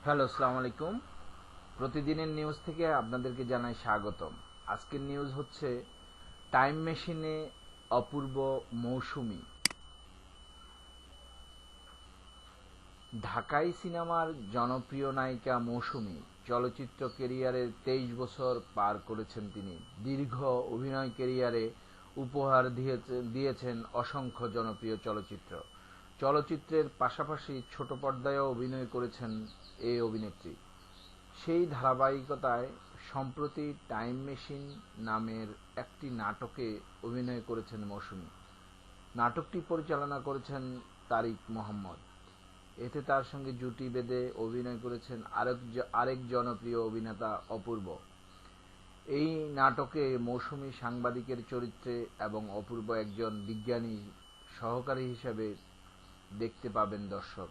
Hello, আসসালামু আলাইকুম। প্রতিদিনের নিউজ থেকে আপনাদেরকে জানাই স্বাগতম। আজকের নিউজ হচ্ছে টাইম মেশিনে অপূর্ব মৌসুমী। ঢাকাই সিনেমার জনপ্রিয় নায়িকা মৌসুমী চলচ্চিত্র ক্যারিয়ারের 23 বছর পার করেছেন তিনি। দীর্ঘ অভিনয় ক্যারিয়ারে উপহার দিয়েছেন অসংখ্য জনপ্রিয় চলচ্চিত্র। চলচ্চিত্রের পাশাপাশি ছোট পর্দায়ও অভিনয় করেছেন এই অভিনেত্রী। সেই ধারাবাহিকতায় সম্প্রতি টাইম মেশিন নামের একটি নাটকে অভিনয় করেছেন মৌসুমী। নাটকটি পরিচালনা করেছেন তারিক মোহাম্মদ। এতে তার সঙ্গে জুটি বেঁধে অভিনয় করেছেন আরেক জনপ্রিয় অভিনেতা অপূর্ব। এই নাটকে মৌসুমী সাংবাদিকের চরিত্রে এবং অপূর্ব একজন বিজ্ঞানী সহকারী হিসেবে দেখতে পাবেন দর্শক।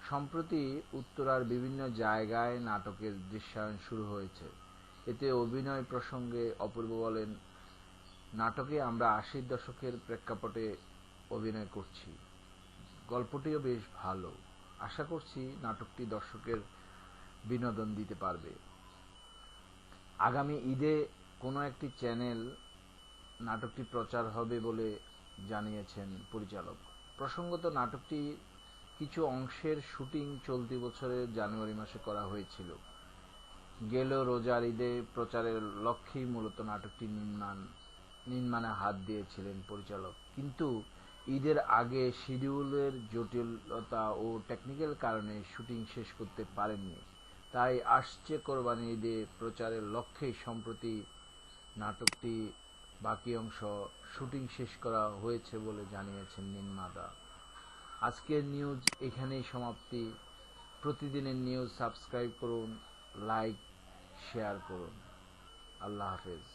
সম্প্রতি উত্তরার বিভিন্ন জায়গায় নাটকের দৃশ্যায়ন শুরু হয়েছে। এতে অভিনয় প্রসঙ্গে অপূর্ব বলেন, নাটকে আমরা 80-র দশকের প্রেক্ষাপটে অভিনয় করছি। গল্পটিও বেশ ভালো। আশা করছি নাটকটি দর্শকের বিনোদন দিতে পারবে। আগামী ঈদে কোনো একটি চ্যানেল নাটকটি প্রচার হবে বলে জানিয়েছেন পরিচালক। প্রসঙ্গত, নাটকটি কিছু অংশের শুটিং চলতি বছরের জানুয়ারি মাসে করা হয়েছিল। গেল রোজার ঈদে প্রচারের লক্ষ্যেই মূলত নাটকটি নির্মাণে হাত দিয়েছিলেন পরিচালক, কিন্তু ঈদের আগে শিডিউলের জটিলতা ও টেকনিক্যাল কারণে শুটিং শেষ করতে পারেননি। তাই আসছে কোরবানির ঈদে প্রচারের লক্ষ্যেই সম্প্রতি নাটকটি বাকি অংশ শুটিং শেষ করা হয়েছে বলে জানিয়েছেন নির্মাতা। আজকের নিউজ এখানেই সমাপ্তি। প্রতিদিনের নিউজ সাবস্ক্রাইব করুন, লাইক, শেয়ার করুন। আল্লাহ হাফেজ।